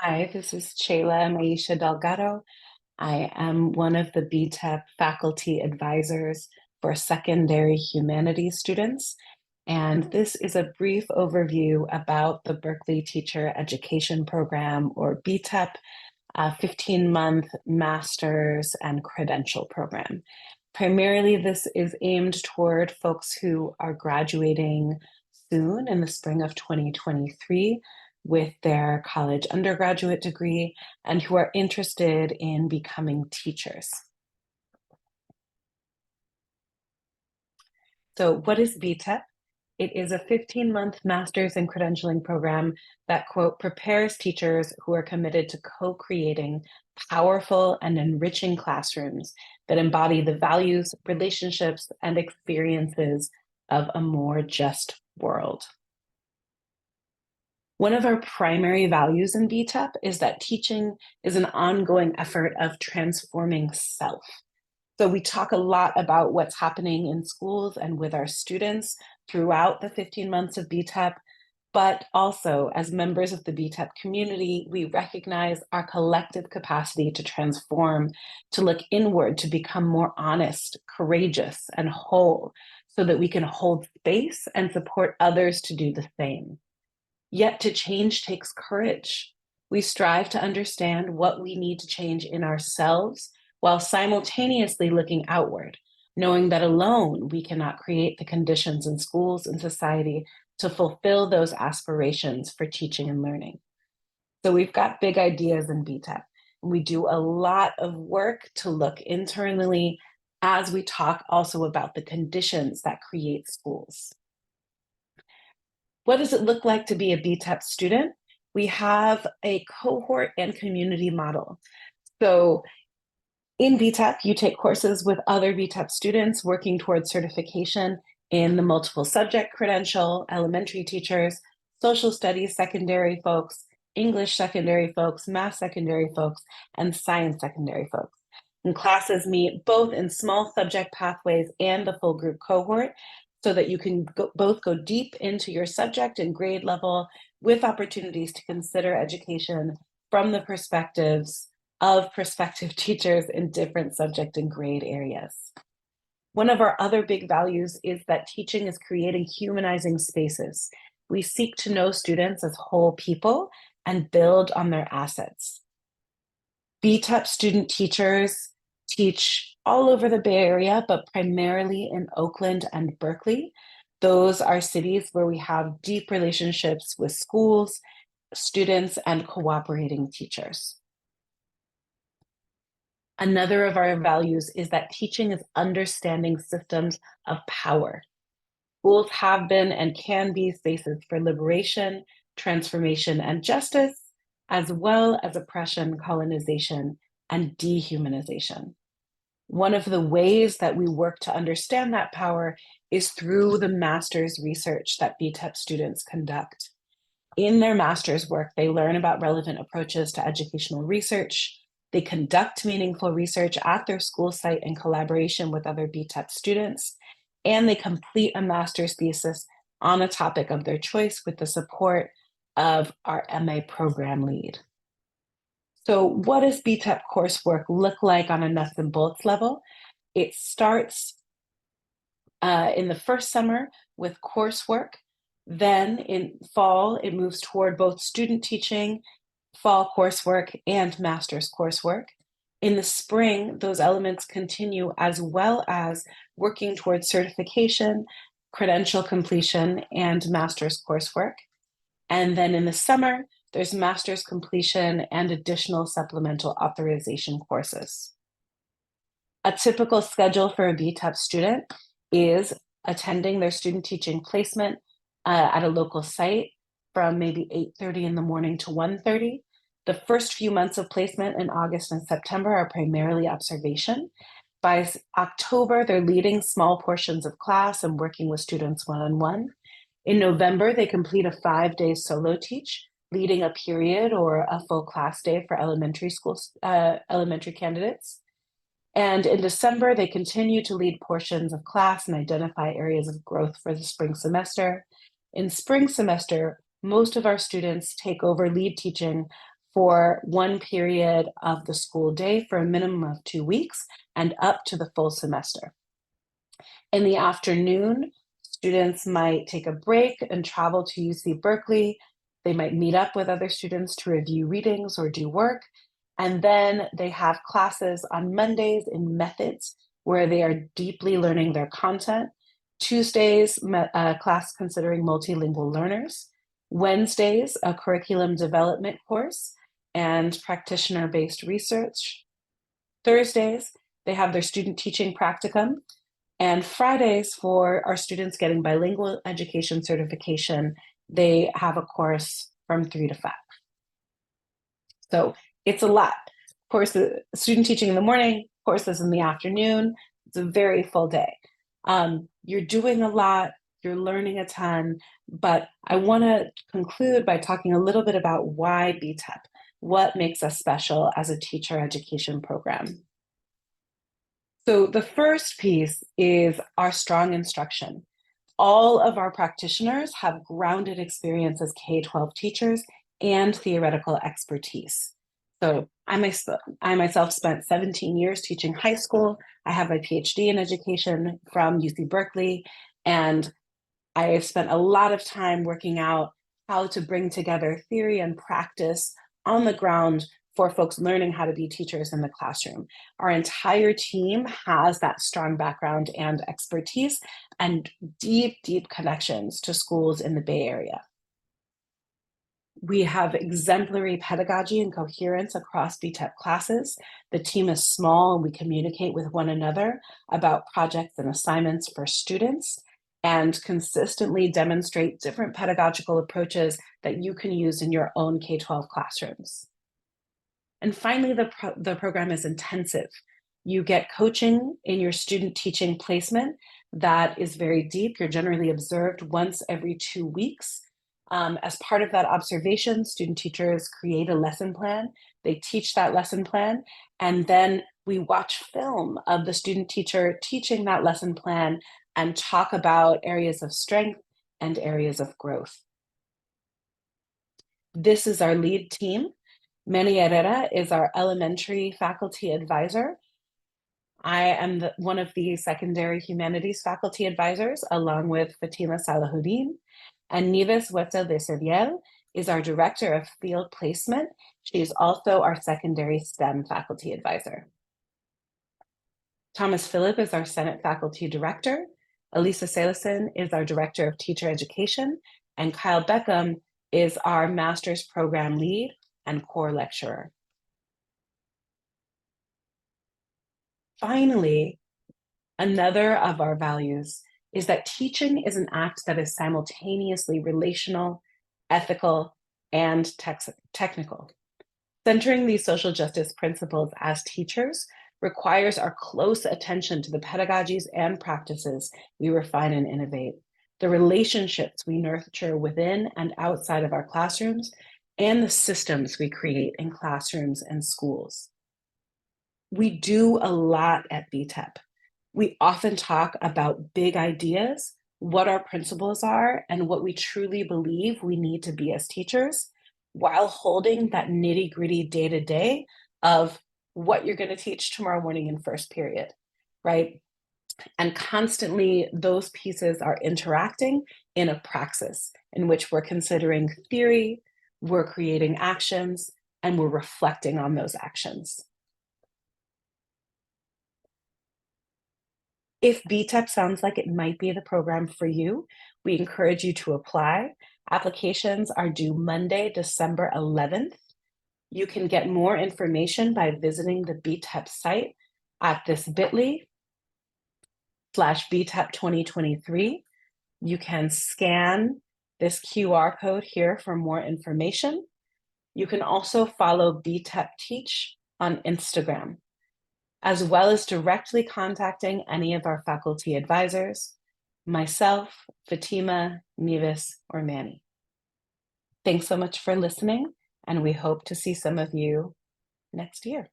Hi, this is Chayla Maisha Delgado. I am one of the BTEP faculty advisors for secondary humanities students. And this is a brief overview about the Berkeley Teacher Education Program, or BTEP, a 15-month master's and credential program. Primarily, this is aimed toward folks who are graduating soon in the spring of 2023 with their college undergraduate degree and who are interested in becoming teachers. So what is BTEP? It is a 15-month master's in credentialing program that, quote, prepares teachers who are committed to co-creating powerful and enriching classrooms that embody the values, relationships, and experiences of a more just world. One of our primary values in BTEP is that teaching is an ongoing effort of transforming self. So we talk a lot about what's happening in schools and with our students throughout the 15 months of BTEP, but also as members of the BTEP community, we recognize our collective capacity to transform, to look inward, to become more honest, courageous, and whole, so that we can hold space and support others to do the same. Yet to change takes courage. We strive to understand what we need to change in ourselves while simultaneously looking outward, knowing that alone we cannot create the conditions in schools and society to fulfill those aspirations for teaching and learning. So we've got big ideas in BTEP, and we do a lot of work to look internally as we talk also about the conditions that create schools. What does it look like to be a BTEP student? We have a cohort and community model. So in BTEP, you take courses with other BTEP students working towards certification in the multiple subject credential, elementary teachers, social studies secondary folks, English secondary folks, math secondary folks, and science secondary folks. And classes meet both in small subject pathways and the full group cohort, so that you can both go deep into your subject and grade level with opportunities to consider education from the perspectives of prospective teachers in different subject and grade areas. One of our other big values is that teaching is creating humanizing spaces. We seek to know students as whole people and build on their assets. BTEP student teachers teach all over the Bay Area, but primarily in Oakland and Berkeley. Those are cities where we have deep relationships with schools, students, and cooperating teachers. Another of our values is that teaching is understanding systems of power. Schools have been and can be spaces for liberation, transformation, and justice, as well as oppression, colonization, and dehumanization. One of the ways that we work to understand that power is through the master's research that BTEP students conduct. In their master's work, they learn about relevant approaches to educational research. They conduct meaningful research at their school site in collaboration with other BTEP students, and they complete a master's thesis on a topic of their choice with the support of our MA program lead. So what does BTEP coursework look like on a nuts and bolts level? It starts in the first summer with coursework. Then in fall, it moves toward both student teaching, fall coursework, and master's coursework. In the spring, those elements continue, as well as working towards certification, credential completion, and master's coursework. And then in the summer, there's master's completion and additional supplemental authorization courses. A typical schedule for a BTEP student is attending their student teaching placement at a local site from maybe 8:30 in the morning to 1:30. The first few months of placement in August and September are primarily observation. By October, they're leading small portions of class and working with students one-on-one. In November, they complete a 5-day solo teach, leading a period or a full class day for elementary candidates. And in December, they continue to lead portions of class and identify areas of growth for the spring semester. In spring semester, most of our students take over lead teaching for one period of the school day for a minimum of 2 weeks and up to the full semester. In the afternoon, students might take a break and travel to UC Berkeley. They might meet up with other students to review readings or do work. And then they have classes on Mondays in methods where they are deeply learning their content. Tuesdays, a class considering multilingual learners. Wednesdays, a curriculum development course and practitioner-based research. Thursdays, they have their student teaching practicum. And Fridays, for our students getting bilingual education certification, they have a course from 3 to 5. So it's a lot. Courses, student teaching in the morning, courses in the afternoon. It's a very full day. You're doing a lot, you're learning a ton, but I want to conclude by talking a little bit about why BTEP, what makes us special as a teacher education program. So the first piece is our strong instruction. All of our practitioners have grounded experience as K-12 teachers and theoretical expertise. So I myself spent 17 years teaching high school. I have my PhD in education from UC Berkeley, and I have spent a lot of time working out how to bring together theory and practice on the ground for folks learning how to be teachers in the classroom. Our entire team has that strong background and expertise and deep, deep connections to schools in the Bay Area. We have exemplary pedagogy and coherence across BTEP classes. The team is small and we communicate with one another about projects and assignments for students and consistently demonstrate different pedagogical approaches that you can use in your own K-12 classrooms. And finally, the program is intensive. You get coaching in your student teaching placement that is very deep. You're generally observed once every 2 weeks. As part of that observation, student teachers create a lesson plan. They teach that lesson plan, and then we watch film of the student teacher teaching that lesson plan and talk about areas of strength and areas of growth. This is our lead team. Manny Herrera is our elementary faculty advisor. I am one of the secondary humanities faculty advisors, along with Fatima Salahuddin. And Nieves Huerta de Seriel is our director of field placement. She's also our secondary STEM faculty advisor. Thomas Phillip is our Senate faculty director. Elisa Salison is our director of teacher education. And Kyle Beckham is our master's program lead and core lecturer. Finally, another of our values is that teaching is an act that is simultaneously relational, ethical, and technical. Centering these social justice principles as teachers requires our close attention to the pedagogies and practices we refine and innovate, the relationships we nurture within and outside of our classrooms, and the systems we create in classrooms and schools. We do a lot at BTEP. We often talk about big ideas, what our principles are, and what we truly believe we need to be as teachers, while holding that nitty-gritty day-to-day of what you're going to teach tomorrow morning in first period, right? And constantly those pieces are interacting in a praxis in which we're considering theory, we're creating actions, and we're reflecting on those actions. If BTEP sounds like it might be the program for you, we encourage you to apply. Applications are due Monday, December 11th. You can get more information by visiting the BTEP site at this bit.ly/BTEP 2023. You can scan this QR code here for more information. You can also follow BTEP Teach on Instagram, as well as directly contacting any of our faculty advisors, myself, Fatima, Nieves, or Manny. Thanks so much for listening, and we hope to see some of you next year.